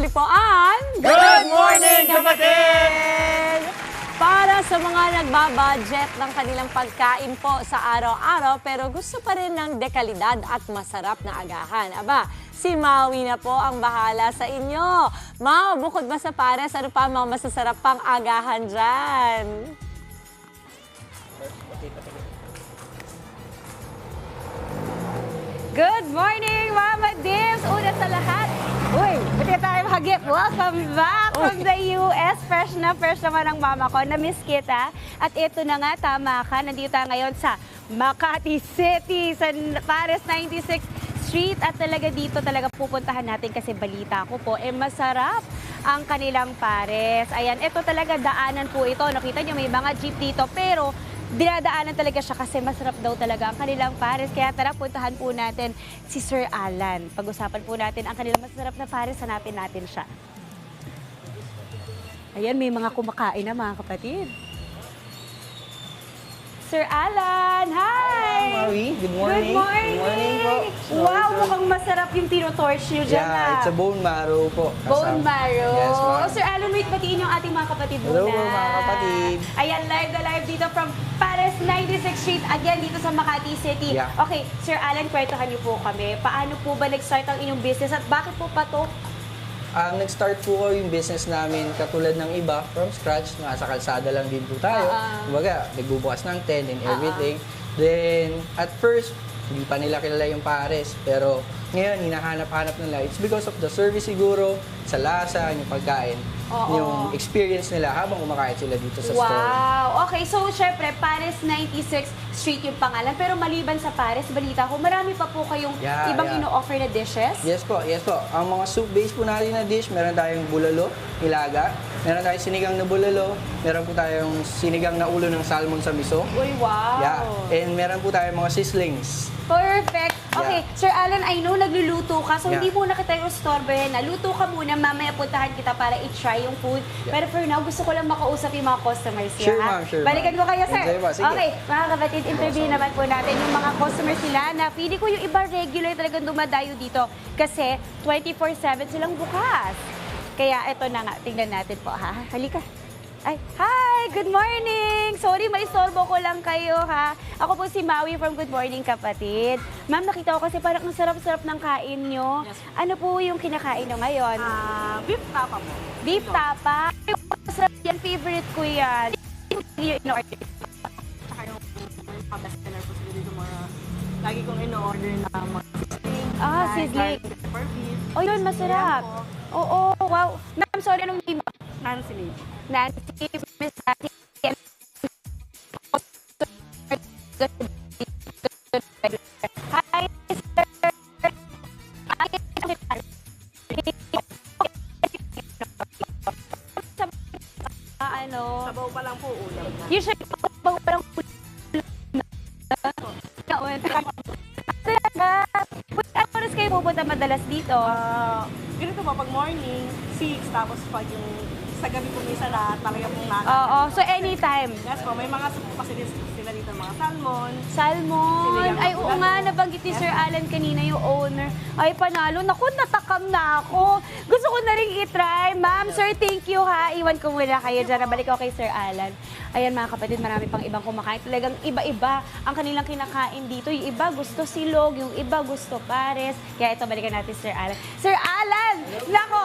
muli po ang Good Morning, Kapatid! Para sa mga nagbabudget ng kanilang pagkain po sa araw-araw pero gusto pa rin ng dekalidad at masarap na agahan. Aba, si Maui na po ang bahala sa inyo. Mau, bukod ba sa pares, ano pa ang mga masasarap pang agahan dyan? Good morning, Mama Dims! Una sa lahat, uy, pwede tayo mahagip. Welcome back from the US. Fresh na naman ang mama ko. Na-miss kita. At ito na nga, tama ka. Nandito tayo ngayon sa Makati City, sa Pares 96th Street. At talaga dito talaga pupuntahan natin kasi balita ko po, masarap ang kanilang pares. Ayan, ito talaga daanan po ito. Nakita nyo, may mga jeep dito. Pero dinadaanan talaga siya kasi masarap daw talaga ang kanilang pares. Kaya tara, puntahan po natin si Sir Alan. Pag-usapan po natin ang kanilang masarap na pares. Hanapin natin siya. Ayan, may mga kumakain na mga kapatid. Sir Alan, hi! Maui, good morning. Good morning! Good morning po. Wow, mukhang masarap yung tinotorch nyo dyan. Yeah, it's a bone marrow po. Bone marrow. Yes, ma'am. Oh, Sir Alan, wait, batiin yung ating mga kapatid muna. Hello, mga kapatid. Ayan, live na live dito from Pares 96th Street, again, dito sa Makati City. Yeah. Okay, Sir Alan, kwentuhan niyo po kami. Paano po ba nag-start ang inyong business at bakit po pa to? Nag-start po ko yung business namin katulad ng iba, from scratch. Nasa kalsada lang din po tayo. Kumbaga, nagbubukas ng tent and everything. Then, at first, hindi pa nila kilala yung pares. Pero ngayon, hinahanap-hanap nila. It's because of the service siguro, sa lasa, yung pagkain, yung experience nila habang kumakain sila dito sa store. Wow! Okay, so syempre, Pares 96th Street yung pangalan. Pero maliban sa Pares, balita ko, marami pa po kayong ibang ino-offer na dishes? Yes po, yes po. Ang mga soup-based po natin na dish, meron tayong bulalo, nilaga, meron tayong sinigang na bulalo, meron po tayong sinigang na ulo ng salmon sa miso. Uy, wow! Yeah, and meron po tayong mga sizzlings. Perfect. Okay, Sir Alan, I know nagluluto ka, so hindi muna kita yung storbohin na. Luto ka muna, mamaya puntahan kita para i-try yung food. Pero for now, gusto ko lang makausap yung mga customers niya. Sure, ma'am, sure, Balikan ko kayo, sir. Enjoy po, sige. Okay, mga kapatid, interview naman po natin yung mga customers nila na pili ko yung iba regular talagang dumadayo dito kasi 24/7 silang bukas. Kaya ito na nga, tingnan natin po, ha? Halika. Ay, hi! Good morning! Sorry, maistorbo ko lang kayo, ha? Ako po si Maui from Good Morning, Kapatid. Ma'am, nakita ko kasi parang ang sarap-sarap ng kain nyo. Yes. Ano po yung kinakain nyo ngayon? Beef tapa po. Beef tapa? Ay, masarap yan. Favorite ko yan. Yung in-order. Tsaka yung best seller po sila dito mga lagi kong in-order na mga sizzling. Sizzling. Garlic pepper beef. Oh, yun, masarap. Oo, wow. Ma'am, sorry, anong name mo? Nancy Lee. Nancy, Miss Nancy. Hi, sir. Ano? Sabaw pa lang po ulam na. Usually, bago pa lang talaga. Ano oras kayo pupunta madalas dito? Ganito po, pag morning, 6, tapos pag yung sa gabi po minsan na talaga pong Oo, so anytime. Yes po, may mga soup po kasi sila dito, mga salmon. Salmon. Sinigang Ay, na oo bulalo. nga, nabanggit ni Sir Alan kanina yung owner. Ay, panalo. Naku, natakam na ako. Gusto ko na rin i-try. Ma'am, sir, thank you ha. Iwan ko muna kayo dyan. Nabalik ko kay Sir Alan. Ayan mga kapatid, marami pang ibang kumakain. Talagang iba-iba ang kanilang kinakain dito. Yung iba gusto silog, yung iba gusto pares. Kaya ito, balikan natin Sir Alan. Sir Alan! Nako!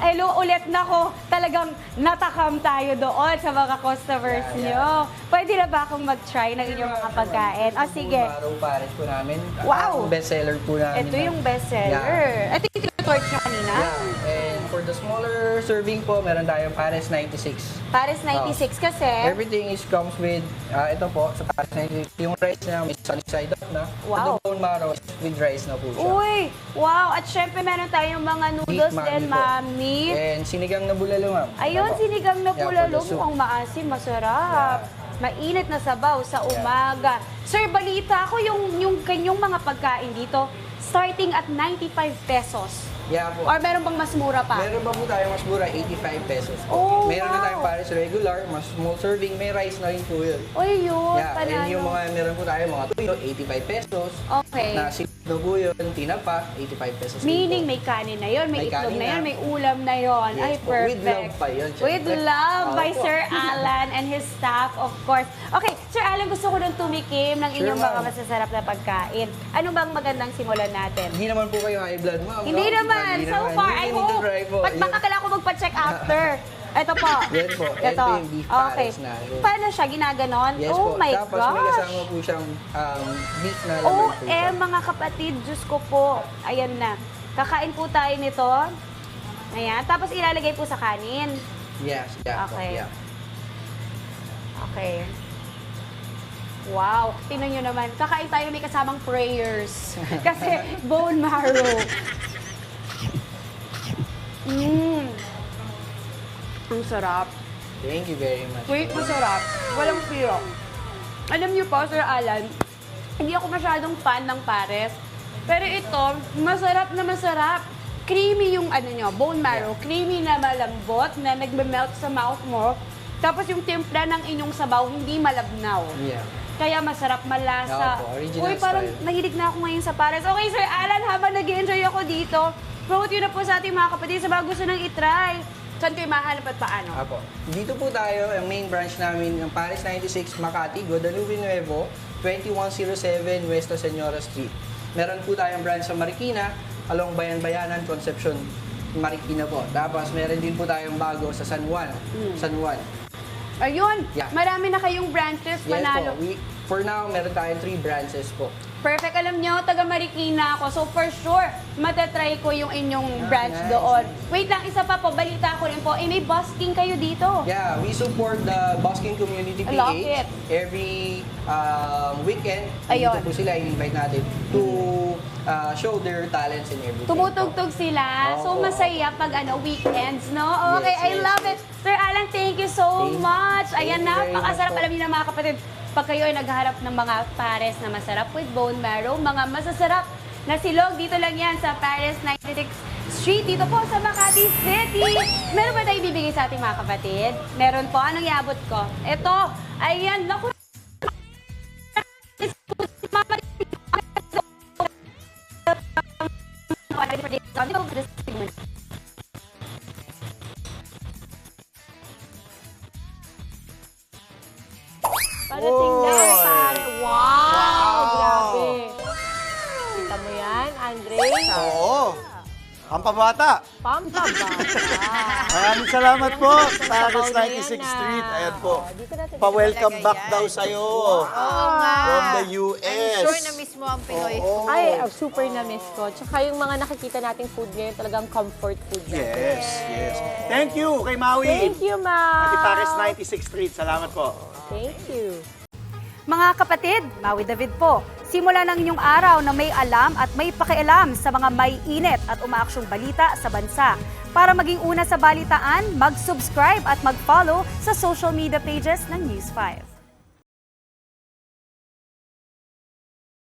Hello ulit, nako. Talagang natakam tayo doon sa mga customers nyo. Pwede na ba akong mag-try ng inyong mga pagkain? O, sige. Bone marrow pares po namin. Wow! Ang best seller po namin. Ito yung best seller. Ito yung tinutorch nyo kanina. Yeah, and for the smaller serving po, meron tayong Pares 96. Pares 96 kasi. Everything is comes with, ito po, sa Pares 96, yung rice na may sunny side up na. Wow. The bone marrow is with rice na po siya. Uy! Wow! At syempre meron tayong mga noodles Beef din, po. mami. And sinigang na bulalo, ma'am. Ayun, Ito po. sinigang na Yeah, for bulalo. the soup. Mukhang maasim, masarap. Mainit na sabaw sa umaga. Sir, balita ko yung kanyang mga pagkain dito, starting at 95 pesos. Yeah po. Or meron bang mas mura pa? Meron ba po tayo mas mura, 85 pesos po. Oh, meron na wow. tayong Paris regular, mas small serving, may rice na rin po yun. Uy, yun, Yeah, and panalo. yung mga meron po tayo, mga tuyo, 85 pesos. Okay. Na signo po yun, tinapa, 85 pesos. din Meaning po. may kanin na yun, may May itlog kanin na na. yun, may ulam na yun. Yes Ay, po. perfect. With love pa yun, syempre. With love by Opo. Sir Alan and his staff, of course. Okay, Sir Alan, gusto ko nung tumikim ng Sure, inyong mga ma'am. masasarap na pagkain. Ano bang magandang simulan natin? Hindi naman po kayo high blood, ma'am. Hindi no? naman. Hindi So naman. far, You I need to hope. try po. Ba't baka kailangan ko magpa-check after? Ito po. Yan po. Ito yung beef Okay. pares na. Yun. Paano siya? Ginaganon? Yes Oh po. my Tapos may gosh. kasama po siyang beef na laman Oh, po siya. mga kapatid, Diyos ko po. Ayan na. Kakain po tayo nito. Ayan. Tapos ilalagay po sa kanin. Yes, yeah po. Okay. Yeah. Okay. Wow. Tingnan nyo naman. Kakain tayo may kasamang prayers. Kasi bone marrow. Ang sarap. Thank you very much. Wait, masarap. Walang piro. Alam niyo po, Sir Alan, hindi ako masyadong fan ng pares. Pero ito, masarap na masarap. Creamy yung ano nyo, bone marrow. Creamy na malambot na nagme-melt sa mouth mo. Tapos yung timpla ng inyong sabaw, hindi malabnaw. Yeah. Kaya masarap, malasa. Opo, original Uy, parang style. nahilig na ako ngayon sa pares. Okay, Sir Alan, habang nag-enjoy ako dito, promote yun na po sa ating mga kapatid sa mga gusto nang itry. Saan kayo mahanap at paano? Apo. Dito po tayo, ang main branch namin ng Paris 96 Makati, Guadalupe Nuevo, 2107 Nuestra Senora Street. Meron po tayong branch sa Marikina, along Bayan-Bayanan, Concepcion, Marikina po. Tapos meron din po tayong bago sa San Juan. San Juan. Ayun, Yeah. marami na kayong branches, Yes panalo. po. For now, meron tayong 3 branches po. Perfect. Alam nyo, taga Marikina ako. So for sure, matatry ko yung inyong branch nice. doon. Wait lang, isa pa po, balita ko rin po, may busking kayo dito. Yeah, we support the Busking Community I love PH. it. Every weekend, Ayun. dito po sila, i-invite natin to show their talents and everything. Tumutugtog sila. So Opo. masaya pag weekends, no? Okay, Yes, I yes, love it. Sir Alan, thank you so much. Ayan thank you na, very pakasarap. much po. Alam niyo na mga kapatid, pag kayo ay naghaharap ng mga pares na masarap with bone marrow, mga masasarap na silog, dito lang yan sa Paris 96 Street, dito po sa Makati City. Meron ba tayo ibibigay sa ating mga kapatid? Meron po. Anong iabot ko? Ito. Ayan. Naku. Parating na, Oy! pare. Wow! Grabe. Kita mo yan, Andre? Oo. Ang pabata. Pampabata. Maraming salamat po. Sabaw Paris na 96 yan, Street. ah. Ayan po. Oh, dito natin Pa-welcome talaga back yan. daw sa'yo. Oo nga. From the I'm US. sure na mismo ang Pinoy. Oo. Ay, super na-miss ko. Tsaka yung mga nakikita nating food ngayon, talagang comfort food natin. Yes, yes. Thank you kay Maui. Thank you, Pati Ma. Paris 96 Street. Salamat po. Thank you. Mga kapatid, Maui David po. Simula ng inyong araw na may alam at may pakialam sa mga may init at umaaksyong balita sa bansa. Para maging una sa balitaan, mag-subscribe at mag-follow sa social media pages ng News 5.